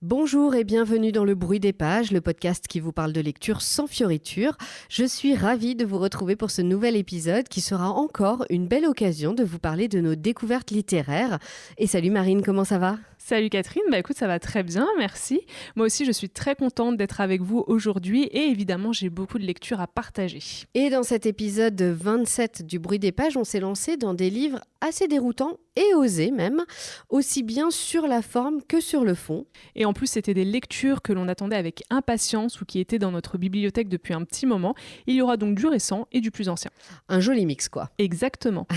Bonjour et bienvenue dans Le Bruit des Pages, le podcast qui vous parle de lecture sans fioriture. Je suis ravie de vous retrouver pour ce nouvel épisode qui sera encore une belle occasion de vous parler de nos découvertes littéraires. Et salut Marine, comment ça va ? Salut Catherine, écoute, ça va très bien, merci. Moi aussi, je suis très contente d'être avec vous aujourd'hui et évidemment, j'ai beaucoup de lectures à partager. Et dans cet épisode 27 du Bruit des Pages, on s'est lancé dans des livres assez déroutants et osés même, aussi bien sur la forme que sur le fond. Et en plus, c'était des lectures que l'on attendait avec impatience ou qui étaient dans notre bibliothèque depuis un petit moment. Il y aura donc du récent et du plus ancien. Un joli mix quoi. Exactement.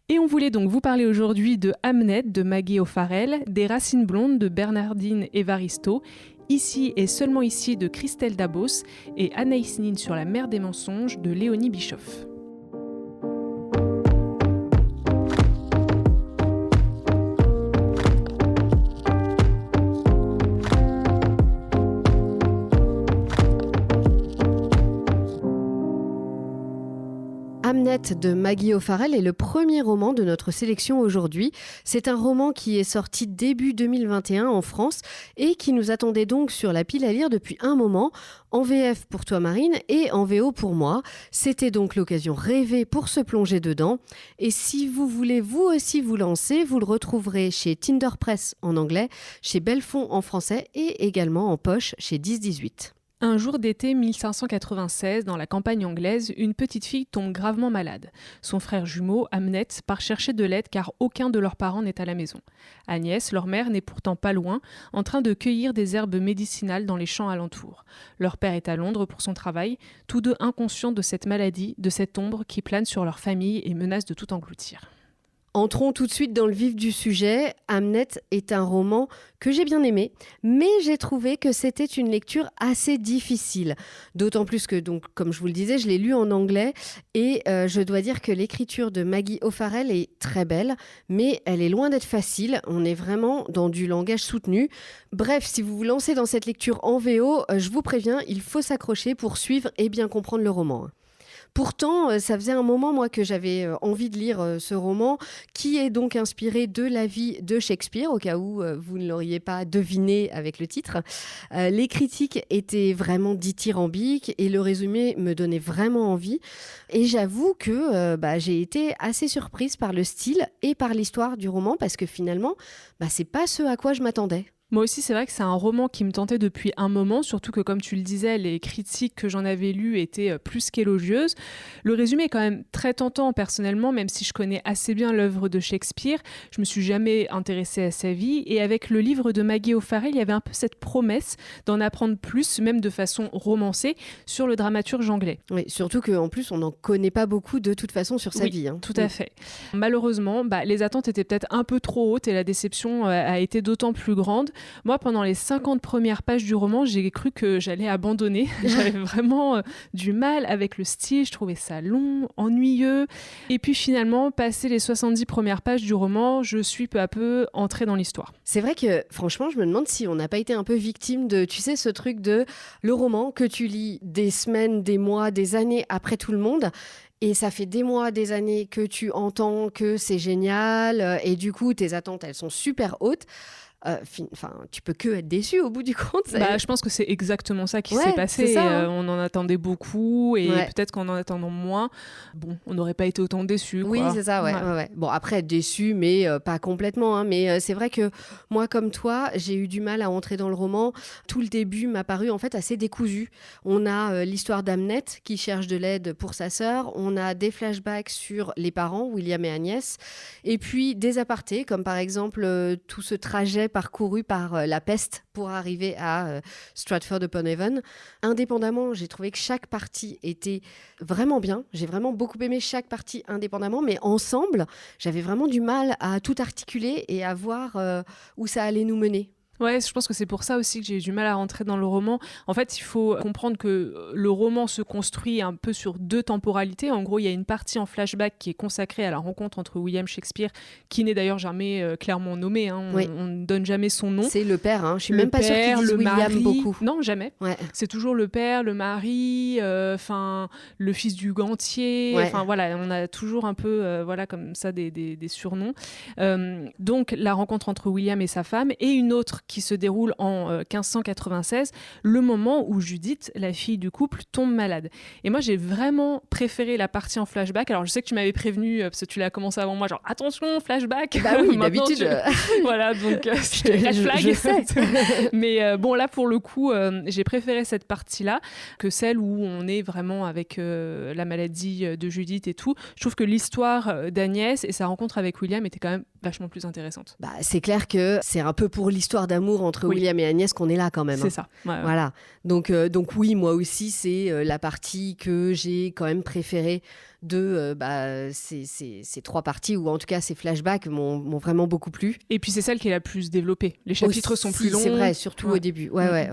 Et on voulait donc vous parler aujourd'hui de Hamnet de Maggie O'Farrell, des Racines blondes de Bernardine Evaristo, Ici et seulement ici de Christelle Dabos et Anaïs Nin sur la mer des mensonges de Léonie Bischoff. Hamnet de Maggie O'Farrell est le premier roman de notre sélection aujourd'hui. C'est un roman qui est sorti début 2021 en France et qui nous attendait donc sur la pile à lire depuis un moment, en VF pour toi Marine et en VO pour moi. C'était donc l'occasion rêvée pour se plonger dedans. Et si vous voulez vous aussi vous lancer, vous le retrouverez chez Tinder Press en anglais, chez Belfond en français et également en poche chez 10-18. Un jour d'été 1596, dans la campagne anglaise, une petite fille tombe gravement malade. Son frère jumeau, Hamnet, part chercher de l'aide car aucun de leurs parents n'est à la maison. Agnès, leur mère, n'est pourtant pas loin, en train de cueillir des herbes médicinales dans les champs alentours. Leur père est à Londres pour son travail, tous deux inconscients de cette maladie, de cette ombre qui plane sur leur famille et menace de tout engloutir. Entrons tout de suite dans le vif du sujet. Hamnet est un roman que j'ai bien aimé, mais j'ai trouvé que c'était une lecture assez difficile. D'autant plus que, donc, comme je vous le disais, je l'ai lu en anglais et je dois dire que l'écriture de Maggie O'Farrell est très belle, mais elle est loin d'être facile. On est vraiment dans du langage soutenu. Bref, si vous vous lancez dans cette lecture en VO, je vous préviens, il faut s'accrocher pour suivre et bien comprendre le roman. Pourtant, ça faisait un moment, moi, que j'avais envie de lire ce roman, qui est donc inspiré de la vie de Shakespeare, au cas où vous ne l'auriez pas deviné avec le titre. Les critiques étaient vraiment dithyrambiques et le résumé me donnait vraiment envie. Et j'avoue que j'ai été assez surprise par le style et par l'histoire du roman, parce que finalement, c'est pas ce à quoi je m'attendais. Moi aussi, c'est vrai que c'est un roman qui me tentait depuis un moment, surtout que, comme tu le disais, les critiques que j'en avais lues étaient plus qu'élogieuses. Le résumé est quand même très tentant, personnellement, même si je connais assez bien l'œuvre de Shakespeare. Je me suis jamais intéressée à sa vie. Et avec le livre de Maggie O'Farrell, il y avait un peu cette promesse d'en apprendre plus, même de façon romancée, sur le dramaturge anglais. Oui, surtout qu'en plus, on n'en connaît pas beaucoup de toute façon sur sa vie. Tout à fait. Malheureusement, les attentes étaient peut-être un peu trop hautes et la déception a été d'autant plus grande. Moi, pendant les 50 premières pages du roman, j'ai cru que j'allais abandonner. J'avais vraiment du mal avec le style, je trouvais ça long, ennuyeux. Et puis finalement, passé les 70 premières pages du roman, je suis peu à peu entrée dans l'histoire. C'est vrai que, franchement, je me demande si on n'a pas été un peu victime de, tu sais, ce truc de le roman que tu lis des semaines, des mois, des années après tout le monde. Et ça fait des mois, des années que tu entends que c'est génial. Et du coup, tes attentes, elles sont super hautes. Tu peux que être déçu au bout du compte. Je pense que c'est exactement ça qui s'est passé. Ça, hein. On en attendait beaucoup et peut-être qu'en en attendant moins, on n'aurait pas été autant déçus. Oui, c'est ça, ouais. Bon, après, être déçu, mais pas complètement. Hein, mais c'est vrai que moi, comme toi, j'ai eu du mal à entrer dans le roman. Tout le début m'a paru en fait assez décousu. On a l'histoire d'Hamnet qui cherche de l'aide pour sa sœur. On a des flashbacks sur les parents, William et Agnès. Et puis des apartés, comme par exemple tout ce trajet parcouru par la peste pour arriver à Stratford-upon-Avon. Indépendamment, j'ai trouvé que chaque partie était vraiment bien. J'ai vraiment beaucoup aimé chaque partie indépendamment, mais ensemble, j'avais vraiment du mal à tout articuler et à voir où ça allait nous mener. Ouais, je pense que c'est pour ça aussi que j'ai eu du mal à rentrer dans le roman. En fait, il faut comprendre que le roman se construit un peu sur deux temporalités. En gros, il y a une partie en flashback qui est consacrée à la rencontre entre William Shakespeare, qui n'est d'ailleurs jamais clairement nommé. Hein. On ne donne jamais son nom. C'est le père. Je suis même pas sûre qu'ils disent William mari, beaucoup. Non, jamais. Ouais. C'est toujours le père, le mari, le fils du gantier. Ouais. Voilà, on a toujours un peu comme ça des surnoms. Donc, la rencontre entre William et sa femme et une autre qui se déroule en 1596, le moment où Judith, la fille du couple, tombe malade. Et moi, j'ai vraiment préféré la partie en flashback. Alors, je sais que tu m'avais prévenu, parce que tu l'as commencé avant moi, genre attention, flashback. Bah oui, d'habitude. Voilà, donc c'est red flag. Je sais. Mais bon, là, pour le coup, j'ai préféré cette partie-là que celle où on est vraiment avec la maladie de Judith et tout. Je trouve que l'histoire d'Agnès et sa rencontre avec William était quand même vachement plus intéressante. Bah, c'est clair que c'est un peu pour l'histoire d'amour entre William et Agnès qu'on est là quand même. C'est ça. Ouais. Voilà. Donc oui, moi aussi, c'est la partie que j'ai quand même préférée de ces trois parties, ou en tout cas ces flashbacks m'ont vraiment beaucoup plu. Et puis c'est celle qui est la plus développée. Les chapitres sont plus longs. C'est vrai, surtout au début. Ouais.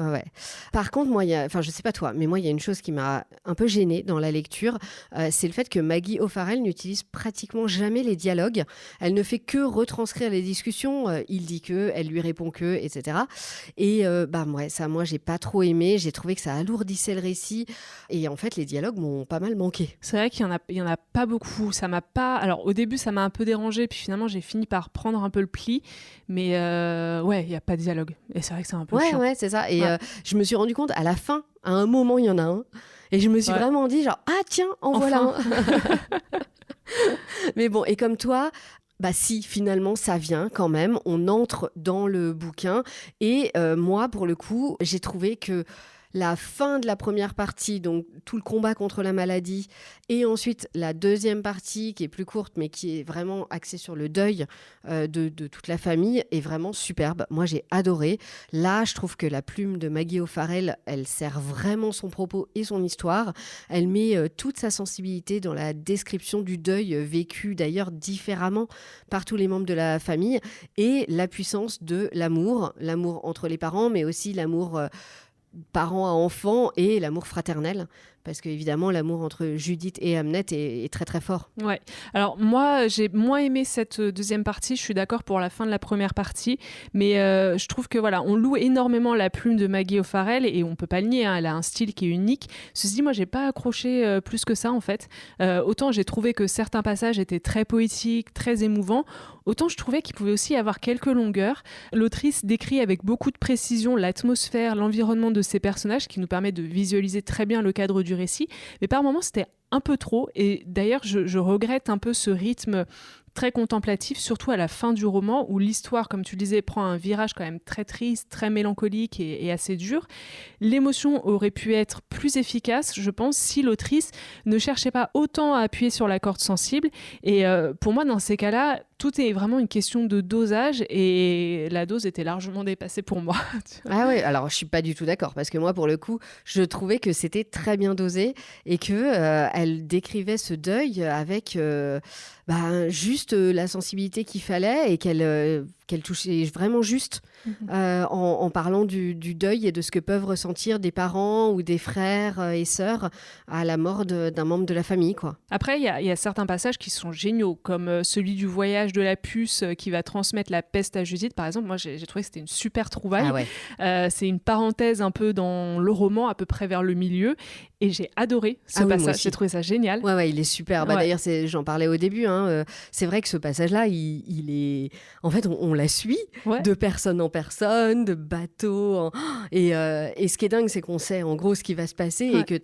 Par contre, moi, je sais pas toi, mais moi, il y a une chose qui m'a un peu gênée dans la lecture, c'est le fait que Maggie O'Farrell n'utilise pratiquement jamais les dialogues. Elle ne fait que retranscrire les discussions. Il dit que, elle lui répond que, etc. Et moi, j'ai pas trop aimé. J'ai trouvé que ça alourdissait le récit. Et en fait, les dialogues m'ont pas mal manqué. C'est vrai qu'il y en a pas beaucoup. Ça m'a pas. Alors au début, ça m'a un peu dérangé, puis finalement, j'ai fini par prendre un peu le pli. Mais il y a pas de dialogue. Et c'est vrai que c'est un peu chiant. Ouais, c'est ça. Et je me suis rendu compte à la fin, à un moment, il y en a un. Et je me suis vraiment dit genre tiens, voilà un. Mais bon, et comme toi. Bah si, finalement, ça vient quand même. On entre dans le bouquin. Et moi, pour le coup, j'ai trouvé que la fin de la première partie, donc tout le combat contre la maladie, et ensuite la deuxième partie qui est plus courte, mais qui est vraiment axée sur le deuil de toute la famille, est vraiment superbe. Moi, j'ai adoré. Là, je trouve que la plume de Maggie O'Farrell, elle sert vraiment son propos et son histoire. Elle met toute sa sensibilité dans la description du deuil vécu d'ailleurs différemment par tous les membres de la famille, et la puissance de l'amour entre les parents, mais aussi l'amour parents à enfants et l'amour fraternel, parce qu'évidemment l'amour entre Judith et Hamnet est très très fort. Ouais. Alors moi j'ai moins aimé cette deuxième partie, je suis d'accord pour la fin de la première partie, mais je trouve que voilà, on loue énormément la plume de Maggie O'Farrell et on peut pas le nier, hein, elle a un style qui est unique. Ceci dit, moi j'ai pas accroché plus que ça en fait. Autant j'ai trouvé que certains passages étaient très poétiques, très émouvants, autant je trouvais qu'il pouvait aussi y avoir quelques longueurs. L'autrice décrit avec beaucoup de précision l'atmosphère, l'environnement de ces personnages, qui nous permet de visualiser très bien le cadre du récit, mais par moments c'était un peu trop, et d'ailleurs je regrette un peu ce rythme très contemplatif, surtout à la fin du roman, où l'histoire, comme tu le disais, prend un virage quand même très triste, très mélancolique et assez dur. L'émotion aurait pu être plus efficace, je pense, si l'autrice ne cherchait pas autant à appuyer sur la corde sensible. Et pour moi, dans ces cas-là, tout est vraiment une question de dosage, et la dose était largement dépassée pour moi. Ah ouais, alors je suis pas du tout d'accord, parce que moi, pour le coup, je trouvais que c'était très bien dosé, et que elle décrivait ce deuil avec juste la sensibilité qu'il fallait, et qu'elle touchait vraiment juste en parlant du deuil et de ce que peuvent ressentir des parents ou des frères et sœurs à la mort d'un membre de la famille, quoi. Après, il y a certains passages qui sont géniaux, comme celui du voyage de la puce qui va transmettre la peste à Judith, par exemple. Moi, j'ai trouvé que c'était une super trouvaille. Ah ouais. C'est une parenthèse un peu dans le roman, à peu près vers le milieu, et j'ai adoré ce passage. J'ai trouvé ça génial. Ouais, il est super. D'ailleurs, j'en parlais au début. C'est vrai que ce passage-là, il est... En fait, on la suit de personne en personne, de bateau. Et ce qui est dingue, c'est qu'on sait en gros ce qui va se passer, et que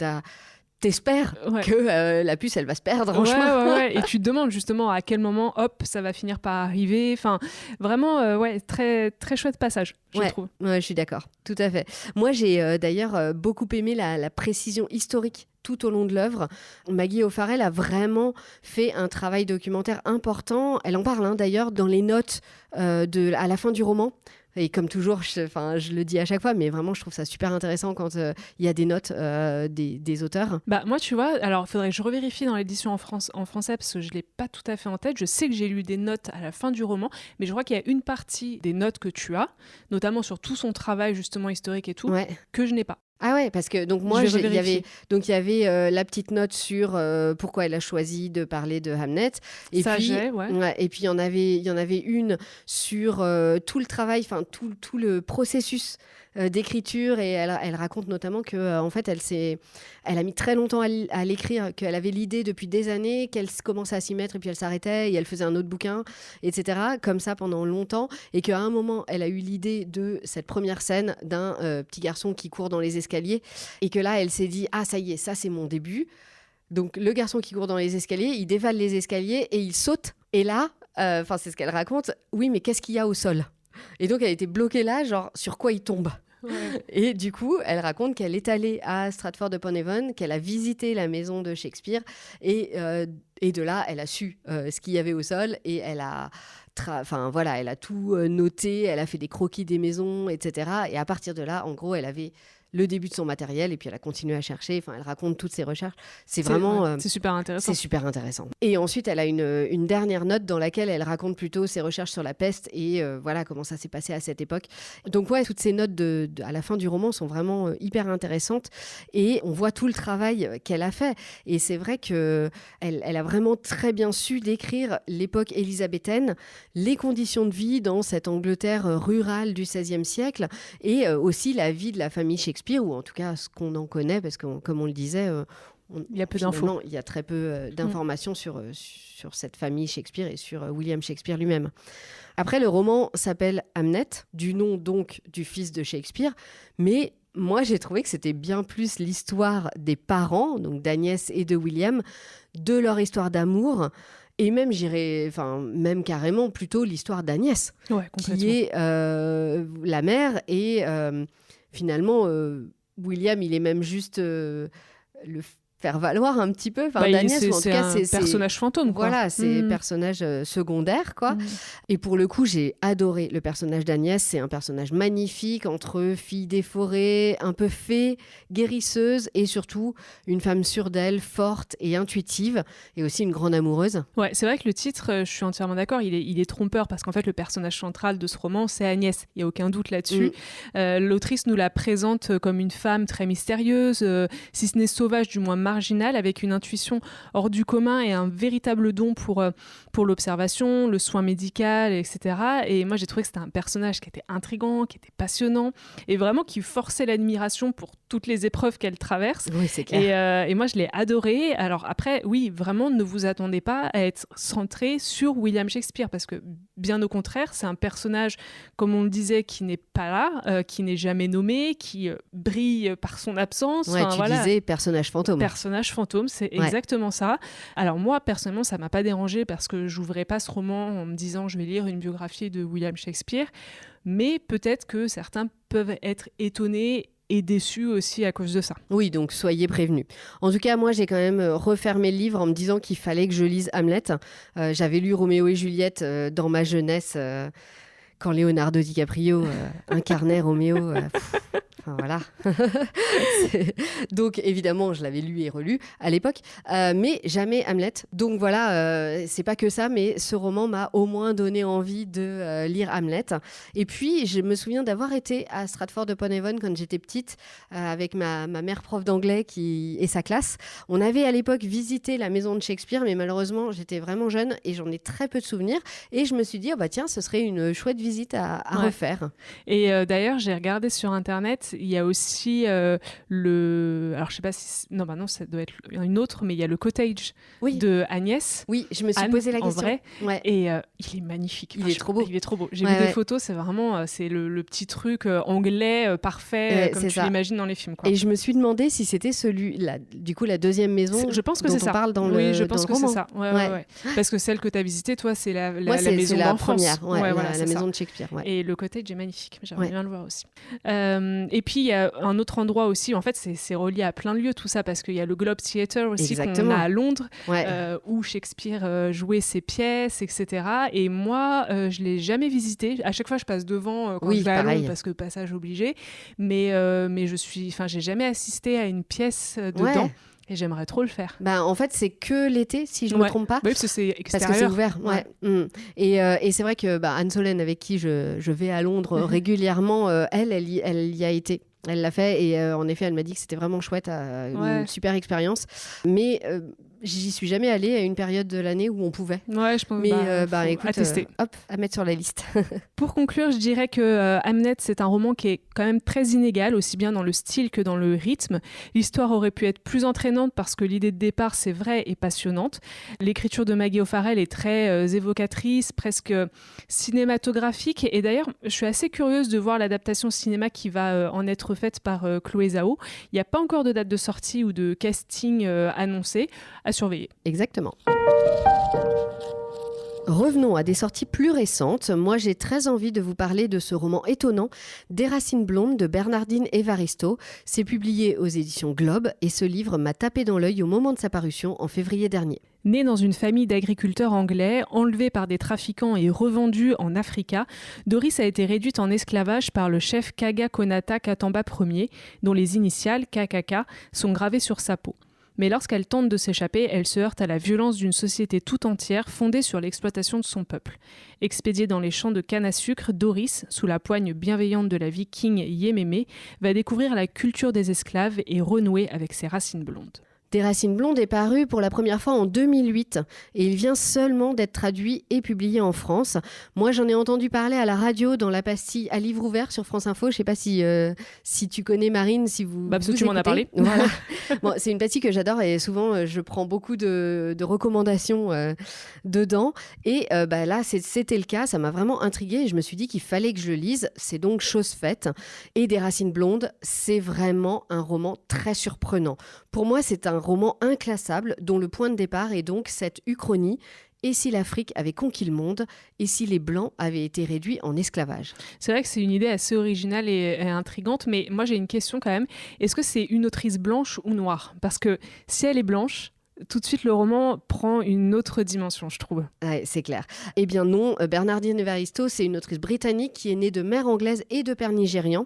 t'espères que la puce, elle va se perdre en chemin. Ouais. Et tu te demandes justement à quel moment, hop, ça va finir par arriver. Enfin, vraiment, très, très chouette passage, je trouve. Ouais, je suis d'accord, tout à fait. Moi, j'ai d'ailleurs beaucoup aimé la précision historique tout au long de l'œuvre. Maggie O'Farrell a vraiment fait un travail documentaire important. Elle en parle d'ailleurs dans les notes à la fin du roman. Et comme toujours, je le dis à chaque fois, mais vraiment, je trouve ça super intéressant quand il y a des notes des auteurs. Moi, tu vois, alors il faudrait que je revérifie dans l'édition en français, parce que je ne l'ai pas tout à fait en tête. Je sais que j'ai lu des notes à la fin du roman, mais je crois qu'il y a une partie des notes que tu as, notamment sur tout son travail justement historique et tout, que je n'ai pas. Ah ouais, parce que donc moi, il y avait la petite note sur pourquoi elle a choisi de parler de Hamnet. Et ça, puis, et puis il y en avait une sur tout le travail, enfin tout le processus d'écriture et elle raconte notamment que en fait elle a mis très longtemps à l'écrire, qu'elle avait l'idée depuis des années, qu'elle commençait à s'y mettre et puis elle s'arrêtait et elle faisait un autre bouquin, etc. Comme ça pendant longtemps, et qu'à un moment elle a eu l'idée de cette première scène d'un petit garçon qui court dans les escaliers et que là elle s'est dit ah ça y est, ça c'est mon début. Donc le garçon qui court dans les escaliers, il dévale les escaliers et il saute et là, c'est ce qu'elle raconte, oui mais qu'est-ce qu'il y a au sol? Et donc, elle était bloquée là, genre, sur quoi il tombe. Ouais. Et du coup, elle raconte qu'elle est allée à Stratford-upon-Avon, qu'elle a visité la maison de Shakespeare, et de là, elle a su ce qu'il y avait au sol, et elle a tout noté, elle a fait des croquis des maisons, etc. Et à partir de là, en gros, elle avait le début de son matériel et puis elle a continué à chercher. Enfin, elle raconte toutes ses recherches. C'est vraiment... c'est super intéressant. C'est super intéressant. Et ensuite, elle a une dernière note dans laquelle elle raconte plutôt ses recherches sur la peste et comment ça s'est passé à cette époque. Donc ouais, toutes ces notes à la fin du roman sont vraiment hyper intéressantes et on voit tout le travail qu'elle a fait. Et c'est vrai qu'elle a vraiment très bien su décrire l'époque élisabéthaine, les conditions de vie dans cette Angleterre rurale du XVIe siècle et aussi la vie de la famille Shakespeare, ou en tout cas ce qu'on en connaît, parce que comme on le disait, il y a peu d'infos. Il y a très peu d'informations sur cette famille Shakespeare et sur William Shakespeare lui-même. Après, le roman s'appelle Hamnet, du nom donc du fils de Shakespeare, mais moi j'ai trouvé que c'était bien plus l'histoire des parents, donc d'Agnès et de William, de leur histoire d'amour. Et même, même carrément plutôt l'histoire d'Agnès, qui est la mère et... Finalement, William, il est même juste le faire valoir un petit peu. Agnès, c'est un personnage fantôme, quoi. Voilà, c'est personnage secondaire, quoi. Et pour le coup, j'ai adoré le personnage d'Agnès. C'est un personnage magnifique, entre fille des forêts, un peu fée, guérisseuse, et surtout une femme sûre d'elle, forte et intuitive, et aussi une grande amoureuse. Ouais, c'est vrai que le titre, je suis entièrement d'accord, il est trompeur, parce qu'en fait, le personnage central de ce roman, c'est Agnès. Il n'y a aucun doute là-dessus. L'autrice nous la présente comme une femme très mystérieuse, si ce n'est sauvage, du moins marginale, avec une intuition hors du commun et un véritable don pour l'observation, le soin médical, etc. Et moi, j'ai trouvé que c'était un personnage qui était intriguant, qui était passionnant, et vraiment qui forçait l'admiration pour toutes les épreuves qu'elle traverse. Oui, c'est clair. Et moi, je l'ai adoré. Alors après, oui, vraiment, ne vous attendez pas à être centré sur William Shakespeare, parce que bien au contraire, c'est un personnage, comme on le disait, qui n'est pas là, qui n'est jamais nommé, qui brille par son absence. Ouais, disais personnage fantôme. Personnage fantôme, c'est exactement ça. Alors moi, personnellement, ça m'a pas dérangé parce que j'ouvrais pas ce roman en me disant je vais lire une biographie de William Shakespeare, mais peut-être que certains peuvent être étonnés et déçus aussi à cause de ça. Oui, donc soyez prévenus. En tout cas, moi, j'ai quand même refermé le livre en me disant qu'il fallait que je lise Hamlet. J'avais lu Roméo et Juliette dans ma jeunesse, quand Leonardo DiCaprio incarnait Roméo. Enfin, voilà. Donc évidemment, je l'avais lu et relu à l'époque, mais jamais Hamlet. Donc voilà, c'est pas que ça, mais ce roman m'a au moins donné envie de lire Hamlet. Et puis, je me souviens d'avoir été à Stratford-upon-Avon quand j'étais petite, avec ma mère prof d'anglais et sa classe. On avait à l'époque visité la maison de Shakespeare, mais malheureusement, j'étais vraiment jeune et j'en ai très peu de souvenirs. Et je me suis dit, tiens, ce serait une chouette visite à refaire. Et d'ailleurs, j'ai regardé sur Internet, il y a aussi alors je sais pas si non ça doit être une autre, mais il y a le cottage de Agnès. Oui, je me suis posé la question. En vrai, et il est magnifique. Il est trop beau. Il est trop beau. J'ai vu des photos, c'est vraiment c'est le petit truc anglais parfait comme tu l'imagines dans les films, quoi. Et je me suis demandé si c'était du coup la deuxième maison. Je pense que c'est ça. Parle dans oui, je pense que c'est ça. Ouais. Parce que celle que tu as visitée, toi, c'est la maison d'enfance. C'est la première, la maison de Shakespeare. Ouais. Et le cottage est magnifique. J'aimerais bien le voir aussi. Et puis, il y a un autre endroit aussi, en fait, c'est relié à plein de lieux, tout ça, parce qu'il y a le Globe Theatre aussi qu'on a à Londres, où Shakespeare jouait ses pièces, etc. Et moi, je ne l'ai jamais visité. À chaque fois, je passe devant quand je vais à Londres, parce que passage obligé. Mais j'ai jamais assisté à une pièce dedans. Et j'aimerais trop le faire. En fait, c'est que l'été, si je ne me trompe pas. Oui, parce que c'est extérieur. Parce que c'est ouvert. Ouais. Et c'est vrai que Anne Solène, avec qui je vais à Londres régulièrement, elle y a été. Elle l'a fait et en effet, elle m'a dit que c'était vraiment chouette, une super expérience. Mais J'y suis jamais allée à une période de l'année où on pouvait. Ouais, je pense. Mais Faut écoute, à tester. hop, à mettre sur la liste. Pour conclure, je dirais que Hamnet, c'est un roman qui est quand même très inégal, aussi bien dans le style que dans le rythme. L'histoire aurait pu être plus entraînante parce que l'idée de départ, c'est vrai, et passionnante. L'écriture de Maggie O'Farrell est très évocatrice, presque cinématographique. Et d'ailleurs, je suis assez curieuse de voir l'adaptation cinéma qui va en être faite par Chloé Zhao. Il n'y a pas encore de date de sortie ou de casting annoncé. À surveiller. Exactement. Revenons à des sorties plus récentes. Moi, j'ai très envie de vous parler de ce roman étonnant, Des racines blondes de Bernardine Evaristo. C'est publié aux éditions Globe et ce livre m'a tapé dans l'œil au moment de sa parution en février dernier. Née dans une famille d'agriculteurs anglais, enlevée par des trafiquants et revendue en Africa, Doris a été réduite en esclavage par le chef Kaga Konata Katamba Ier, dont les initiales KKK sont gravées sur sa peau. Mais lorsqu'elle tente de s'échapper, elle se heurte à la violence d'une société tout entière fondée sur l'exploitation de son peuple. Expédiée dans les champs de canne à sucre, Doris, sous la poigne bienveillante de la viking Yememe, va découvrir la culture des esclaves et renouer avec ses racines blondes. Des racines blondes est paru pour la première fois en 2008 et il vient seulement d'être traduit et publié en France. Moi, j'en ai entendu parler à la radio dans la pastille à livre ouvert sur France Info. Je ne sais pas si tu connais Marine, si vous parce que vous tu m'en as parlé. Voilà. Bon, c'est une pastille que j'adore et souvent je prends beaucoup de recommandations dedans. Et là, c'était le cas. Ça m'a vraiment intriguée et je me suis dit qu'il fallait que je le lise. C'est donc chose faite. Et Des racines blondes, c'est vraiment un roman très surprenant. Pour moi, c'est un roman inclassable dont le point de départ est donc cette uchronie. Et si l'Afrique avait conquis le monde? Et si les Blancs avaient été réduits en esclavage? C'est vrai que c'est une idée assez originale et intrigante, mais moi j'ai une question quand même. Est-ce que c'est une autrice blanche ou noire? Parce que si elle est blanche, tout de suite le roman prend une autre dimension, je trouve. Ouais, c'est clair. Eh bien non, Bernardine Evaristo, c'est une autrice britannique qui est née de mère anglaise et de père nigérian.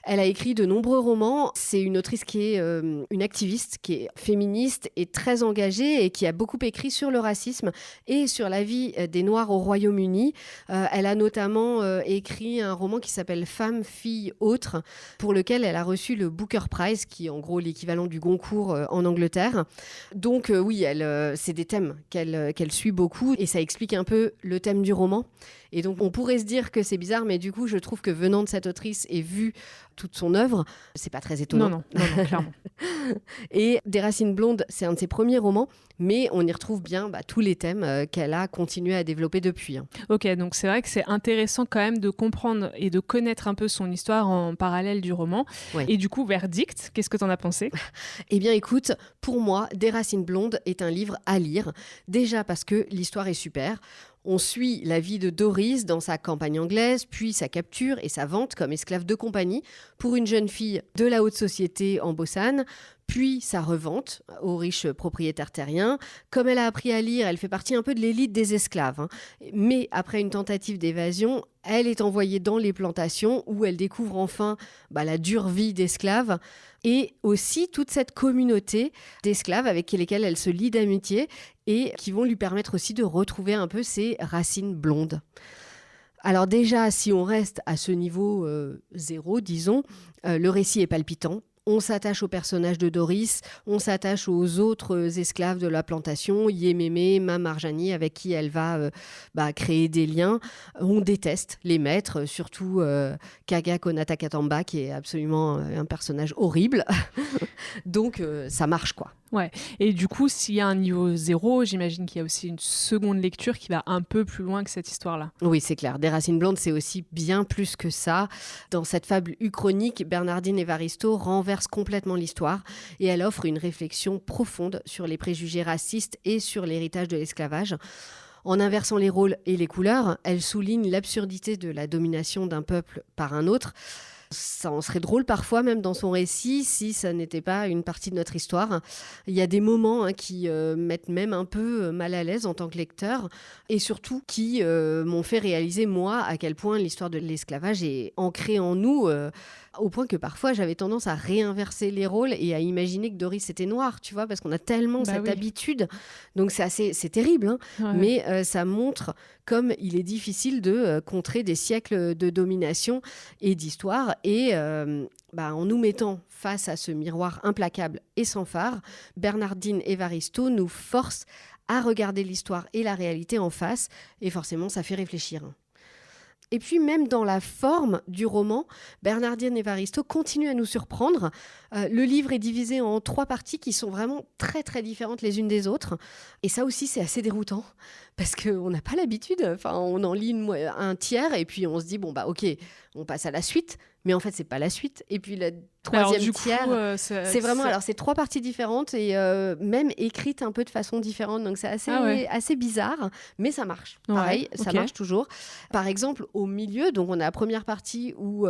Elle a écrit de nombreux romans. C'est une autrice qui est une activiste, qui est féministe et très engagée et qui a beaucoup écrit sur le racisme et sur la vie des Noirs au Royaume-Uni. Elle a notamment écrit un roman qui s'appelle Femmes, filles, autres, pour lequel elle a reçu le Booker Prize, qui est en gros l'équivalent du Goncourt en Angleterre. Donc oui, c'est des thèmes qu'elle suit beaucoup et ça explique un peu le thème du roman. Et donc, on pourrait se dire que c'est bizarre, mais du coup, je trouve que venant de cette autrice et vu toute son œuvre, c'est pas très étonnant. Non, clairement. Et Des racines blondes, c'est un de ses premiers romans, mais on y retrouve bien tous les thèmes qu'elle a continué à développer depuis. Ok, donc c'est vrai que c'est intéressant quand même de comprendre et de connaître un peu son histoire en parallèle du roman. Ouais. Et du coup, verdict, qu'est-ce que t'en as pensé? Eh bien, écoute, pour moi, Des racines blondes est un livre à lire. Déjà parce que l'histoire est super. On suit la vie de Doris dans sa campagne anglaise, puis sa capture et sa vente comme esclave de compagnie pour une jeune fille de la haute société en Bossane, puis sa revente aux riches propriétaires terriens. Comme elle a appris à lire, elle fait partie un peu de l'élite des esclaves. Mais après une tentative d'évasion, elle est envoyée dans les plantations où elle découvre enfin la dure vie d'esclave et aussi toute cette communauté d'esclaves avec lesquels elle se lie d'amitié et qui vont lui permettre aussi de retrouver un peu ses racines blondes. Alors déjà, si on reste à ce niveau 0, disons, le récit est palpitant. On s'attache au personnage de Doris, on s'attache aux autres esclaves de la plantation, Yememe, Mame Arjani, avec qui elle va créer des liens. On déteste les maîtres, surtout Kaga Konata Katamba, qui est absolument un personnage horrible. Donc ça marche, quoi. Ouais, et du coup, s'il y a un niveau 0, j'imagine qu'il y a aussi une seconde lecture qui va un peu plus loin que cette histoire-là. Oui, c'est clair. Des racines blondes, c'est aussi bien plus que ça. Dans cette fable uchronique, Bernardine Evaristo renverse complètement l'histoire et elle offre une réflexion profonde sur les préjugés racistes et sur l'héritage de l'esclavage. En inversant les rôles et les couleurs, elle souligne l'absurdité de la domination d'un peuple par un autre. Ça en serait drôle parfois même dans son récit si ça n'était pas une partie de notre histoire. Il y a des moments qui mettent même un peu mal à l'aise en tant que lecteur et surtout qui m'ont fait réaliser moi à quel point l'histoire de l'esclavage est ancrée en nous au point que parfois j'avais tendance à réinverser les rôles et à imaginer que Doris était noire, tu vois, parce qu'on a tellement cette habitude. Donc c'est terrible, hein, mais ça montre comme il est difficile de contrer des siècles de domination et d'histoire. Et en nous mettant face à ce miroir implacable et sans phare, Bernardine Evaristo nous force à regarder l'histoire et la réalité en face, et forcément ça fait réfléchir. Et puis même dans la forme du roman, Bernardine Evaristo continue à nous surprendre. Le livre est divisé en 3 parties qui sont vraiment très très différentes les unes des autres. Et ça aussi c'est assez déroutant parce qu'on n'a pas l'habitude. Enfin, on en lit un tiers et puis on se dit ok, on passe à la suite. Mais en fait, c'est pas la suite. Et puis le troisième tiers, c'est vraiment... Alors, c'est 3 parties différentes et même écrites un peu de façon différente. Donc, c'est assez bizarre, mais ça marche. Pareil, ça marche toujours. Par exemple, au milieu, donc on a la première partie où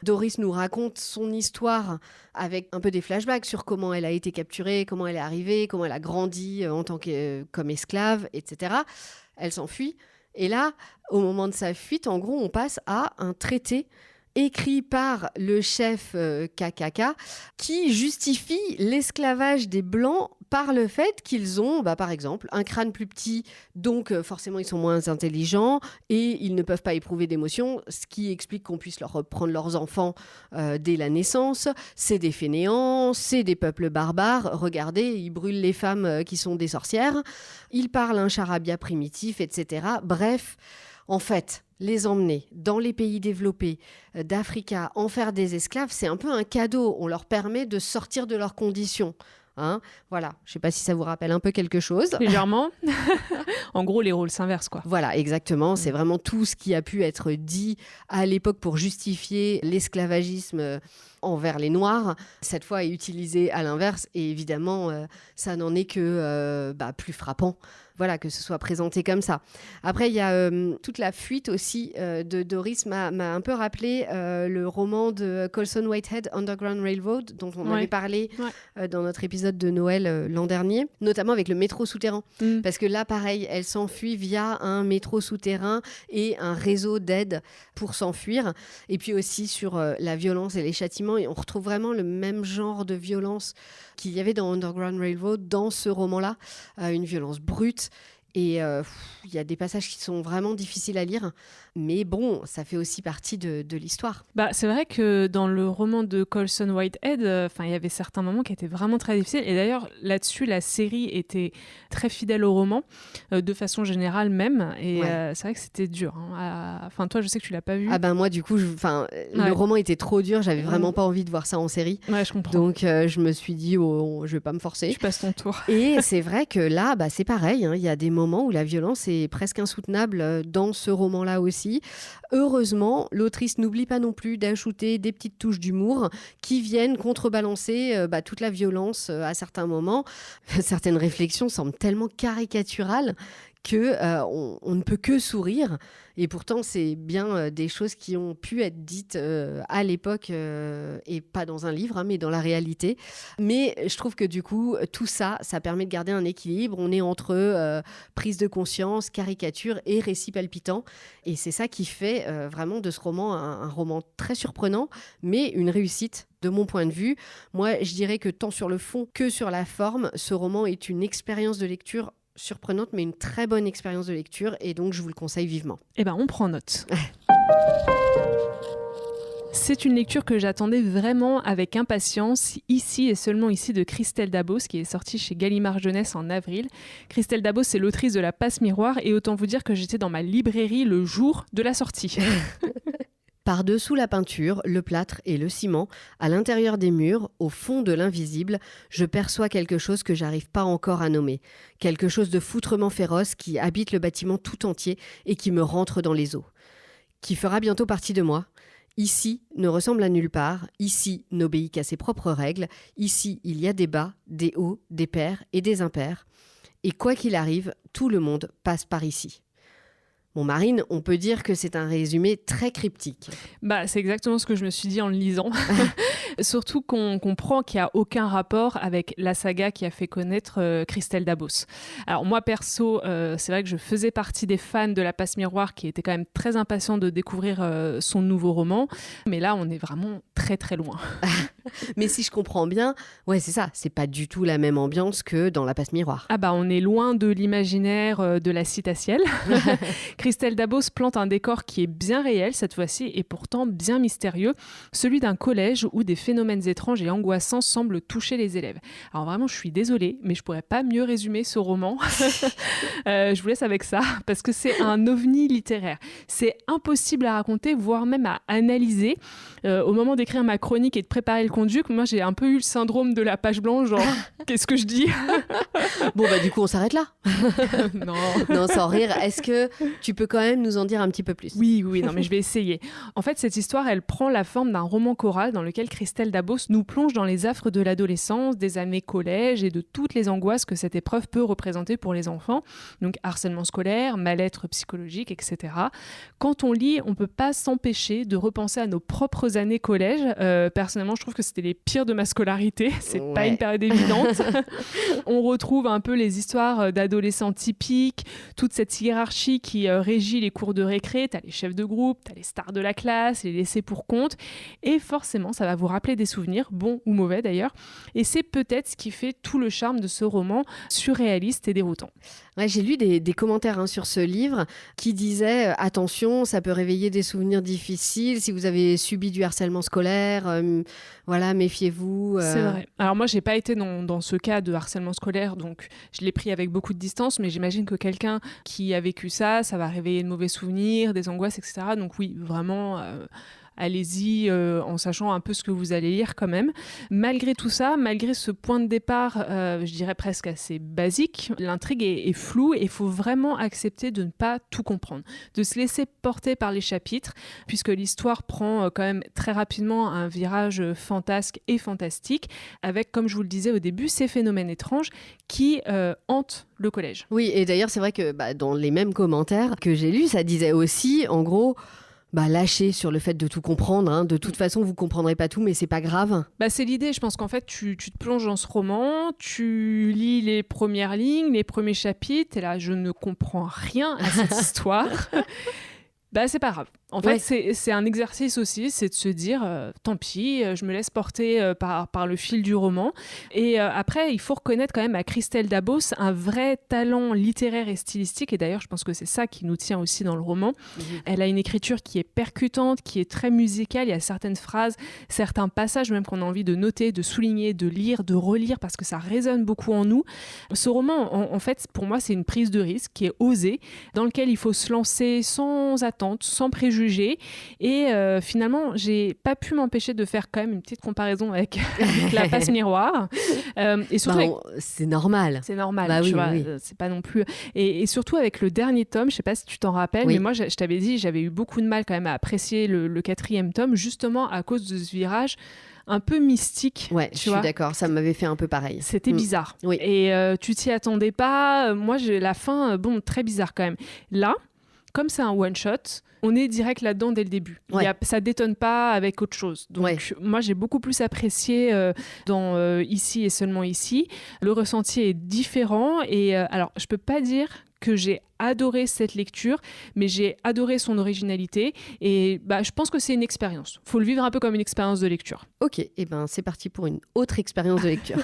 Doris nous raconte son histoire avec un peu des flashbacks sur comment elle a été capturée, comment elle est arrivée, comment elle a grandi comme esclave, etc. Elle s'enfuit. Et là, au moment de sa fuite, en gros, on passe à un traité écrit par le chef KKK, qui justifie l'esclavage des Blancs par le fait qu'ils ont, par exemple, un crâne plus petit, donc forcément ils sont moins intelligents et ils ne peuvent pas éprouver d'émotions, ce qui explique qu'on puisse leur prendre leurs enfants dès la naissance. C'est des fainéants, c'est des peuples barbares. Regardez, ils brûlent les femmes qui sont des sorcières. Ils parlent un charabia primitif, etc. Bref, en fait, les emmener dans les pays développés d'Africa, en faire des esclaves, c'est un peu un cadeau. On leur permet de sortir de leurs conditions. Voilà, je ne sais pas si ça vous rappelle un peu quelque chose. Légèrement. En gros, les rôles s'inversent, quoi. Voilà, exactement. C'est vraiment tout ce qui a pu être dit à l'époque pour justifier l'esclavagisme envers les Noirs. Cette fois, est utilisé à l'inverse. Et évidemment, ça n'en est que plus frappant. Voilà, que ce soit présenté comme ça. Après, il y a toute la fuite aussi de Doris m'a un peu rappelé le roman de Colson Whitehead, Underground Railroad, dont on avait parlé dans notre épisode de Noël l'an dernier, notamment avec le métro souterrain. Parce que là, pareil, elle s'enfuit via un métro souterrain et un réseau d'aide pour s'enfuir. Et puis aussi sur la violence et les châtiments. Et on retrouve vraiment le même genre de violence qu'il y avait dans Underground Railroad, dans ce roman-là. Une violence brute. Et il y a des passages qui sont vraiment difficiles à lire. Mais bon, ça fait aussi partie de l'histoire. C'est vrai que dans le roman de Colson Whitehead, il y avait certains moments qui étaient vraiment très difficiles. Et d'ailleurs, là-dessus, la série était très fidèle au roman, de façon générale même. Et c'est vrai que c'était dur. Toi, je sais que tu l'as pas vu. Moi, du coup, le roman était trop dur. J'avais vraiment pas envie de voir ça en série. Ouais, je comprends. Donc, je me suis dit, je vais pas me forcer. Tu passes ton tour. Et c'est vrai que là, c'est pareil. Il y a des moments où la violence est presque insoutenable dans ce roman-là aussi. Heureusement, l'autrice n'oublie pas non plus d'ajouter des petites touches d'humour qui viennent contrebalancer toute la violence à certains moments. Certaines réflexions semblent tellement caricaturales qu'on ne peut que sourire. Et pourtant, c'est bien des choses qui ont pu être dites à l'époque et pas dans un livre, mais dans la réalité. Mais je trouve que du coup, tout ça, ça permet de garder un équilibre. On est entre prise de conscience, caricature et récit palpitant. Et c'est ça qui fait vraiment de ce roman un roman très surprenant, mais une réussite. De mon point de vue, moi, je dirais que tant sur le fond que sur la forme, ce roman est une expérience de lecture surprenante, mais une très bonne expérience de lecture, et donc je vous le conseille vivement. On prend note. C'est une lecture que j'attendais vraiment avec impatience, ici et seulement ici, de Christelle Dabos, qui est sortie chez Gallimard Jeunesse en avril. Christelle Dabos, c'est l'autrice de La Passe Miroir, et autant vous dire que j'étais dans ma librairie le jour de la sortie. Par-dessous la peinture, le plâtre et le ciment, à l'intérieur des murs, au fond de l'invisible, je perçois quelque chose que j'arrive pas encore à nommer. Quelque chose de foutrement féroce qui habite le bâtiment tout entier et qui me rentre dans les os. Qui fera bientôt partie de moi. Ici ne ressemble à nulle part, ici n'obéit qu'à ses propres règles, ici il y a des bas, des hauts, des pairs et des impairs. Et quoi qu'il arrive, tout le monde passe par ici. Bon, Marine, on peut dire que c'est un résumé très cryptique. C'est exactement ce que je me suis dit en le lisant. Surtout qu'on comprend qu'il n'y a aucun rapport avec la saga qui a fait connaître Christelle Dabos. Alors moi perso, c'est vrai que je faisais partie des fans de La Passe Miroir qui étaient quand même très impatients de découvrir son nouveau roman. Mais là, on est vraiment très très loin. Mais si je comprends bien, ouais, c'est ça, c'est pas du tout la même ambiance que dans La Passe Miroir. Ah bah on est loin de l'imaginaire de la citatielle. Christelle Dabos plante un décor qui est bien réel cette fois-ci et pourtant bien mystérieux, celui d'un collège où des phénomènes étranges et angoissants semblent toucher les élèves. Alors vraiment, je suis désolée, mais je pourrais pas mieux résumer ce roman. Je vous laisse avec ça, parce que c'est un ovni littéraire. C'est impossible à raconter, voire même à analyser. Au moment d'écrire ma chronique et de préparer le conduc, moi j'ai un peu eu le syndrome de la page blanche, genre qu'est-ce que je dis? Bon bah du coup on s'arrête là. Non, sans rire, est-ce que tu peux quand même nous en dire un petit peu plus? Oui, non mais je vais essayer. En fait, cette histoire, elle prend la forme d'un roman choral dans lequel Christelle Dabos nous plonge dans les affres de l'adolescence, des années collège et de toutes les angoisses que cette épreuve peut représenter pour les enfants. Donc harcèlement scolaire, mal-être psychologique, etc. Quand on lit, on peut pas s'empêcher de repenser à nos propres années collège. Personnellement, je trouve que c'était les pires de ma scolarité. C'est pas une période évidente. On retrouve un peu les histoires d'adolescents typiques, toute cette hiérarchie qui régit les cours de récré. T'as les chefs de groupe, t'as les stars de la classe, les laissés pour compte. Et forcément, ça va vous rappeler des souvenirs, bons ou mauvais d'ailleurs. Et c'est peut-être ce qui fait tout le charme de ce roman surréaliste et déroutant. Ouais, j'ai lu des commentaires sur ce livre qui disaient attention, ça peut réveiller des souvenirs difficiles si vous avez subi du harcèlement scolaire, voilà, méfiez-vous. C'est vrai. Alors moi, j'ai pas été dans ce cas de harcèlement scolaire, donc je l'ai pris avec beaucoup de distance, mais j'imagine que quelqu'un qui a vécu ça va réveiller de mauvais souvenirs, des angoisses, etc. Donc oui, vraiment... allez-y en sachant un peu ce que vous allez lire quand même. Malgré tout ça, malgré ce point de départ, je dirais presque assez basique, l'intrigue est floue et il faut vraiment accepter de ne pas tout comprendre, de se laisser porter par les chapitres, puisque l'histoire prend quand même très rapidement un virage fantasque et fantastique, avec, comme je vous le disais au début, ces phénomènes étranges qui hantent le collège. Oui, et d'ailleurs, c'est vrai que dans les mêmes commentaires que j'ai lus, ça disait aussi, en gros... lâcher sur le fait de tout comprendre. Hein. De toute façon, vous ne comprendrez pas tout, mais c'est pas grave. C'est l'idée. Je pense qu'en fait, tu te plonges dans ce roman, tu lis les premières lignes, les premiers chapitres, et là, je ne comprends rien à cette histoire. C'est pas grave. En fait, c'est un exercice aussi, c'est de se dire tant pis, je me laisse porter par le fil du roman. Et après, il faut reconnaître quand même à Christelle Dabos un vrai talent littéraire et stylistique. Et d'ailleurs, je pense que c'est ça qui nous tient aussi dans le roman. Elle a une écriture qui est percutante, qui est très musicale. Il y a certaines phrases, certains passages même qu'on a envie de noter, de souligner, de lire, de relire parce que ça résonne beaucoup en nous. Ce roman, en fait, pour moi, c'est une prise de risque qui est osée, dans lequel il faut se lancer sans attente, sans préjugés. Et finalement, j'ai pas pu m'empêcher de faire quand même une petite comparaison avec La Passe Miroir. Et surtout c'est normal. C'est normal, tu vois. C'est pas non plus... Et surtout avec le dernier tome, je sais pas si tu t'en rappelles, mais moi, je t'avais dit, j'avais eu beaucoup de mal quand même à apprécier le 4e tome, justement à cause de ce virage un peu mystique. Ouais, je suis d'accord, ça m'avait fait un peu pareil. C'était bizarre. Oui. Et tu t'y attendais pas. Moi, la fin, très bizarre quand même. Là, comme c'est un one-shot, on est direct là-dedans dès le début. Ça détonne pas avec autre chose. Donc, moi, j'ai beaucoup plus apprécié dans Ici et seulement ici. Le ressenti est différent. Et alors, je peux pas dire que j'ai adoré cette lecture, mais j'ai adoré son originalité. Et je pense que c'est une expérience. Il faut le vivre un peu comme une expérience de lecture. Ok, et c'est parti pour une autre expérience de lecture.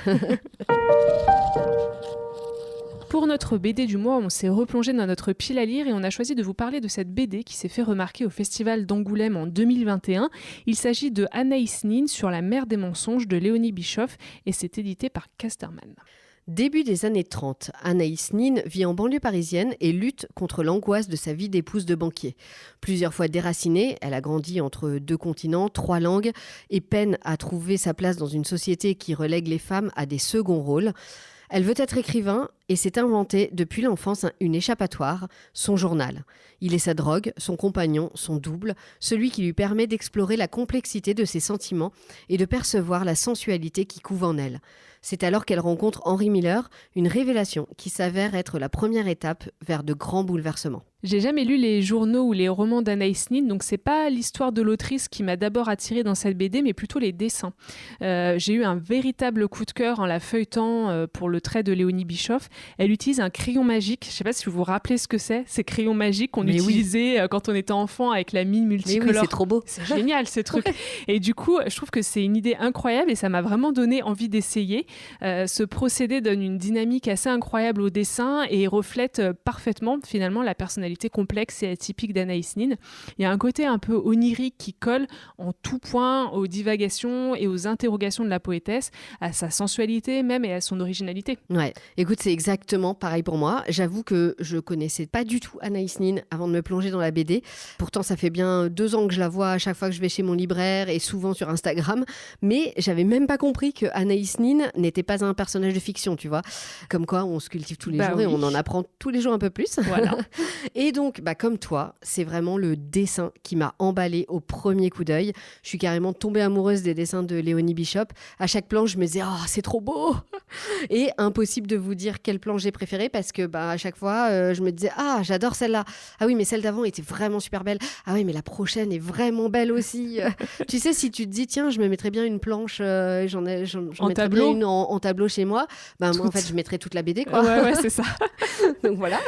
Pour notre BD du mois, on s'est replongé dans notre pile à lire et on a choisi de vous parler de cette BD qui s'est fait remarquer au Festival d'Angoulême en 2021. Il s'agit de Anaïs Nin sur la mer des mensonges de Léonie Bischoff et c'est édité par Casterman. Début des années 30, Anaïs Nin vit en banlieue parisienne et lutte contre l'angoisse de sa vie d'épouse de banquier. Plusieurs fois déracinée, elle a grandi entre 2 continents, 3 langues et peine à trouver sa place dans une société qui relègue les femmes à des seconds rôles. Elle veut être écrivain et s'est inventé depuis l'enfance une échappatoire, son journal. Il est sa drogue, son compagnon, son double, celui qui lui permet d'explorer la complexité de ses sentiments et de percevoir la sensualité qui couve en elle. C'est alors qu'elle rencontre Henry Miller, une révélation qui s'avère être la première étape vers de grands bouleversements. J'ai jamais lu les journaux ou les romans d'Anaïs Nin, donc c'est pas l'histoire de l'autrice qui m'a d'abord attirée dans cette BD, mais plutôt les dessins. J'ai eu un véritable coup de cœur en la feuilletant pour le trait de Léonie Bischoff. Elle utilise un crayon magique. Je sais pas si vous vous rappelez ce que c'est, ces crayons magiques qu'on utilisait quand on était enfant avec la mine multicolore. Mais oui, c'est trop beau. C'est génial ces trucs. Et du coup, je trouve que c'est une idée incroyable et ça m'a vraiment donné envie d'essayer. Ce procédé donne une dynamique assez incroyable au dessin et reflète parfaitement finalement la personnalité complexe et atypique d'Anaïs Nin. Il y a un côté un peu onirique qui colle en tout point aux divagations et aux interrogations de la poétesse, à sa sensualité même et à son originalité. Ouais, écoute, c'est exactement pareil pour moi. J'avoue que je connaissais pas du tout Anaïs Nin avant de me plonger dans la BD. Pourtant, ça fait bien 2 ans que je la vois à chaque fois que je vais chez mon libraire et souvent sur Instagram. Mais j'avais même pas compris que Anaïs Nin n'était pas un personnage de fiction, tu vois. Comme quoi, on se cultive tous les jours et on en apprend tous les jours un peu plus. Voilà. Et donc, comme toi, c'est vraiment le dessin qui m'a emballée au premier coup d'œil. Je suis carrément tombée amoureuse des dessins de Léonie Bischoff. À chaque planche, je me disais « Oh, c'est trop beau !» Et impossible de vous dire quelle planche j'ai préférée parce que à chaque fois, je me disais « Ah, j'adore celle-là. Ah oui, mais celle d'avant était vraiment super belle. Ah oui, mais la prochaine est vraiment belle aussi. » Tu sais, si tu te dis « Tiens, je me mettrais bien une planche, j'en mettrais bien une en tableau chez moi. » Moi, en fait, je mettrais toute la BD, quoi. Ouais, c'est ça. Donc voilà.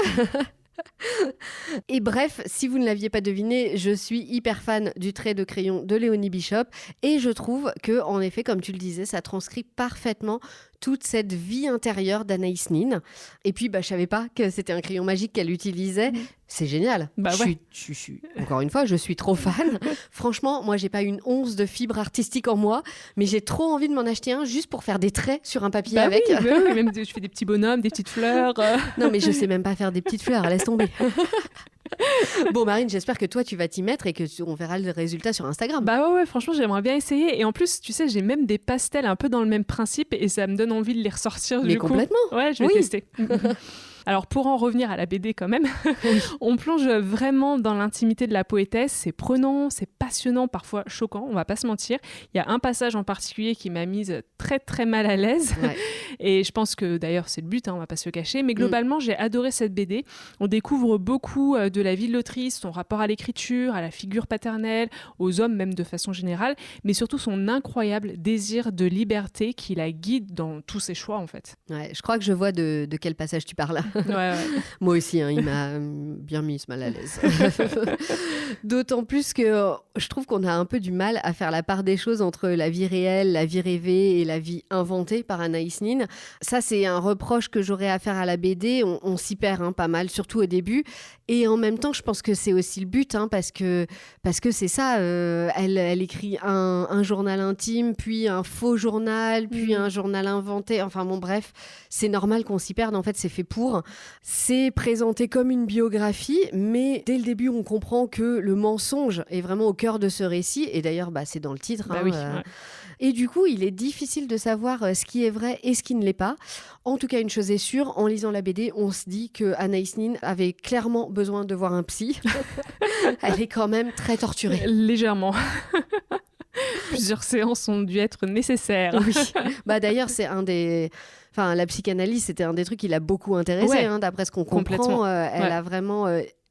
Et bref, si vous ne l'aviez pas deviné, je suis hyper fan du trait de crayon de Léonie Bischoff et je trouve que, en effet, comme tu le disais, ça transcrit parfaitement toute cette vie intérieure d'Anaïs Nin. Et puis, je savais pas que c'était un crayon magique qu'elle utilisait. C'est génial. Je suis, encore une fois, je suis trop fan. Franchement, moi, j'ai pas une once de fibre artistique en moi, mais j'ai trop envie de m'en acheter un juste pour faire des traits sur un papier avec. Oui, même je fais des petits bonhommes, des petites fleurs. Non, mais je sais même pas faire des petites fleurs, laisse tomber. Bon, Marine, j'espère que toi tu vas t'y mettre et que on verra le résultat sur Instagram. Ouais, franchement j'aimerais bien essayer. Et en plus, tu sais, j'ai même des pastels un peu dans le même principe et ça me donne envie de les ressortir. Mais complètement. Ouais, je vais tester. Alors pour en revenir à la BD quand même, on plonge vraiment dans l'intimité de la poétesse, c'est prenant, c'est passionnant, parfois choquant, on va pas se mentir. Il y a un passage en particulier qui m'a mise très très mal à l'aise et je pense que d'ailleurs c'est le but, on va pas se le cacher, mais globalement j'ai adoré cette BD. On découvre beaucoup de la vie de l'autrice, son rapport à l'écriture, à la figure paternelle, aux hommes même de façon générale, mais surtout son incroyable désir de liberté qui la guide dans tous ses choix en fait. Ouais, je crois que je vois de quel passage tu parles. Ouais. Moi aussi, il m'a bien mis mal à l'aise. D'autant plus que je trouve qu'on a un peu du mal à faire la part des choses entre la vie réelle, la vie rêvée et la vie inventée par Anaïs Nin. Ça, c'est un reproche que j'aurais à faire à la BD. On s'y perd pas mal, surtout au début. Et en même temps, je pense que c'est aussi le but, parce que c'est ça. Elle écrit un journal intime, puis un faux journal, puis un journal inventé. Enfin bon, bref, c'est normal qu'on s'y perde. En fait, c'est fait pour. C'est présenté comme une biographie, mais dès le début, on comprend que le mensonge est vraiment au cœur de ce récit. Et d'ailleurs, c'est dans le titre. Et du coup, il est difficile de savoir ce qui est vrai et ce qui ne l'est pas. En tout cas, une chose est sûre, en lisant la BD, on se dit que Anaïs Nin avait clairement besoin de voir un psy. Elle est quand même très torturée. Légèrement. Plusieurs séances ont dû être nécessaires. Oui. D'ailleurs, c'est un des... la psychanalyse, c'était un des trucs qui l'a beaucoup intéressée, d'après ce qu'on comprend. Elle a vraiment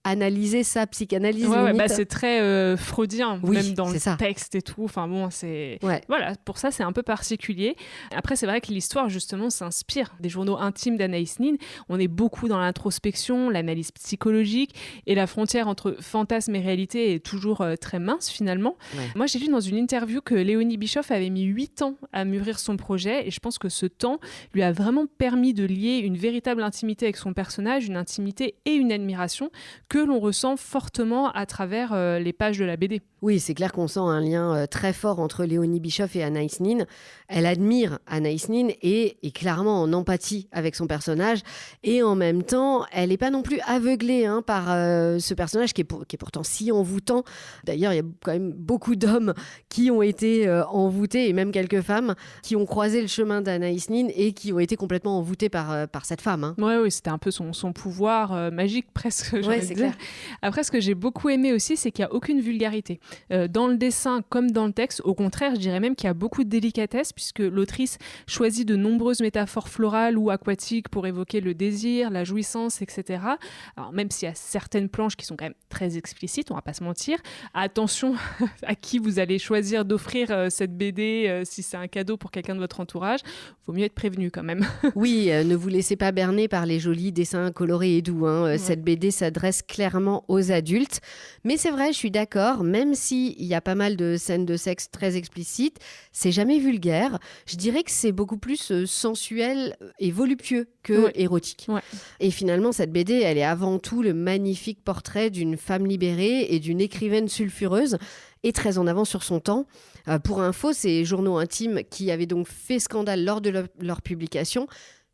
analysé sa psychanalyse. C'est très freudien, même dans le texte et tout. Enfin bon, c'est... Voilà, pour ça, c'est un peu particulier. Après, c'est vrai que l'histoire, justement, s'inspire des journaux intimes d'Anaïs Nin. On est beaucoup dans l'introspection, l'analyse psychologique, et la frontière entre fantasme et réalité est toujours très mince, finalement. Ouais. Moi, j'ai lu dans une interview que Léonie Bischoff avait mis 8 ans à mûrir son projet, et je pense que ce temps lui a vraiment permis de lier une véritable intimité avec son personnage, une intimité et une admiration que l'on ressent fortement à travers les pages de la BD. Oui, c'est clair qu'on sent un lien très fort entre Léonie Bischoff et Anaïs Nin. Elle admire Anaïs Nin et est clairement en empathie avec son personnage. Et en même temps, elle n'est pas non plus aveuglée par ce personnage qui est pourtant si envoûtant. D'ailleurs, il y a quand même beaucoup d'hommes qui ont été envoûtés, et même quelques femmes qui ont croisé le chemin d'Anaïs Nin et qui ont été complètement envoûtées par cette femme. Oui, c'était un peu son pouvoir magique presque. Oui, c'est clair. clair. Après, ce que j'ai beaucoup aimé aussi, c'est qu'il n'y a aucune vulgarité. Dans le dessin comme dans le texte, au contraire, je dirais même qu'il y a beaucoup de délicatesse, puisque l'autrice choisit de nombreuses métaphores florales ou aquatiques pour évoquer le désir, la jouissance, etc. Alors, même s'il y a certaines planches qui sont quand même très explicites, on ne va pas se mentir, attention à qui vous allez choisir d'offrir cette BD, si c'est un cadeau pour quelqu'un de votre entourage, vaut mieux être prévenu quand même. Oui, ne vous laissez pas berner par les jolis dessins colorés et doux. Ouais. Cette BD s'adresse clairement aux adultes. Mais c'est vrai, je suis d'accord, même s'il y a pas mal de scènes de sexe très explicites, c'est jamais vulgaire. Je dirais que c'est beaucoup plus sensuel et voluptueux que érotique. Ouais. Et finalement, cette BD, elle est avant tout le magnifique portrait d'une femme libérée et d'une écrivaine sulfureuse et très en avance sur son temps. Pour info, ces journaux intimes qui avaient donc fait scandale lors de leur publication,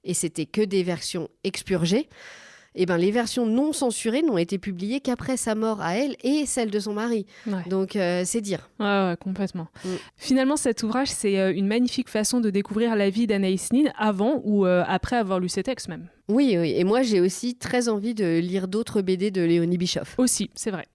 et c'était que des versions expurgées, eh ben, les versions non censurées n'ont été publiées qu'après sa mort à elle et celle de son mari. Ouais. Donc, c'est dire. Ouais, complètement. Finalement, cet ouvrage, c'est une magnifique façon de découvrir la vie d'Anaïs Nin avant ou après avoir lu ses textes même. Oui. Et moi, j'ai aussi très envie de lire d'autres BD de Léonie Bischoff. Aussi, c'est vrai.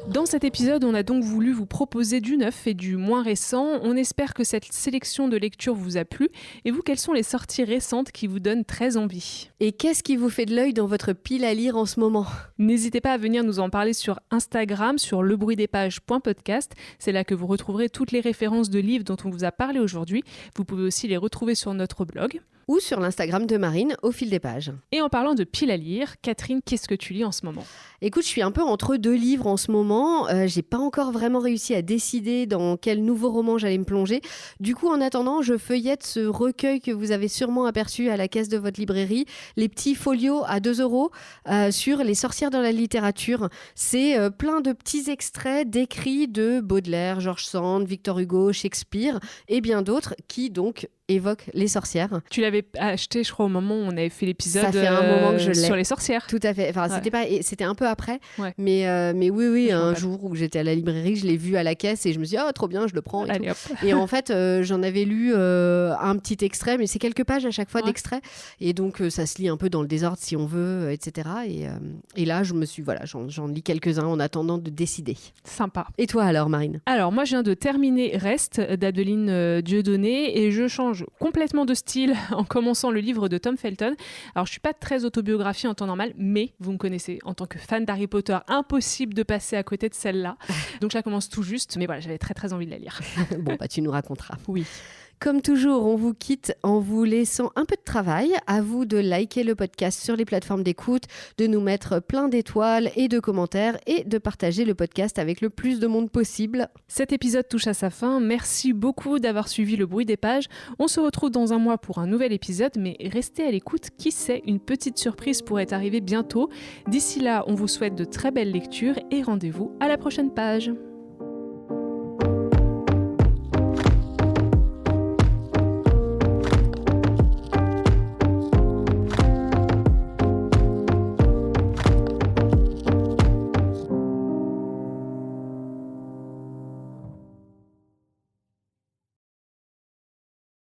Dans cet épisode, on a donc voulu vous proposer du neuf et du moins récent. On espère que cette sélection de lecture vous a plu. Et vous, quelles sont les sorties récentes qui vous donnent très envie ? Et qu'est-ce qui vous fait de l'œil dans votre pile à lire en ce moment ? N'hésitez pas à venir nous en parler sur Instagram, sur lebruitdespages.podcast. C'est là que vous retrouverez toutes les références de livres dont on vous a parlé aujourd'hui. Vous pouvez aussi les retrouver sur notre blog. Ou sur l'Instagram de Marine, au fil des pages. Et en parlant de pile à lire, Catherine, qu'est-ce que tu lis en ce moment ? Écoute, je suis un peu entre deux livres en ce moment. J'ai pas encore vraiment réussi à décider dans quel nouveau roman j'allais me plonger. Du coup, en attendant, je feuillette ce recueil que vous avez sûrement aperçu à la caisse de votre librairie, les petits folios à 2 € sur les sorcières dans la littérature. C'est plein de petits extraits d'écrits de Baudelaire, George Sand, Victor Hugo, Shakespeare et bien d'autres qui donc évoque les sorcières. Tu l'avais acheté, je crois, au moment où on avait fait l'épisode Ça fait un moment que je l'ai. Sur les sorcières. Tout à fait. Enfin, Ouais. c'était un peu après. Ouais. Mais oui, un rappelle. jour où j'étais à la librairie, je l'ai vu à la caisse et je me suis dit, oh, trop bien, je le prends. Et, Allez, tout. hop. Et en fait, j'en avais lu un petit extrait, mais c'est quelques pages à chaque fois Ouais. d'extrait. Et donc, ça se lit un peu dans le désordre si on veut, etc. Et là, j'en lis quelques-uns en attendant de décider. Sympa. Et toi alors, Marine ? Alors, moi, je viens de terminer Reste d'Adeline Dieudonné et je change complètement de style en commençant le livre de Tom Felton. Alors, je suis pas très autobiographie en temps normal, mais vous me connaissez, en tant que fan d'Harry Potter, impossible de passer à côté de celle-là. Donc, je la commence tout juste, mais voilà, j'avais très très envie de la lire. Bon, tu nous raconteras. Oui. Comme toujours, on vous quitte en vous laissant un peu de travail. À vous de liker le podcast sur les plateformes d'écoute, de nous mettre plein d'étoiles et de commentaires et de partager le podcast avec le plus de monde possible. Cet épisode touche à sa fin. Merci beaucoup d'avoir suivi Le Bruit des Pages. On se retrouve dans un mois pour un nouvel épisode, mais restez à l'écoute. Qui sait, une petite surprise pourrait arriver bientôt. D'ici là, on vous souhaite de très belles lectures et rendez-vous à la prochaine page.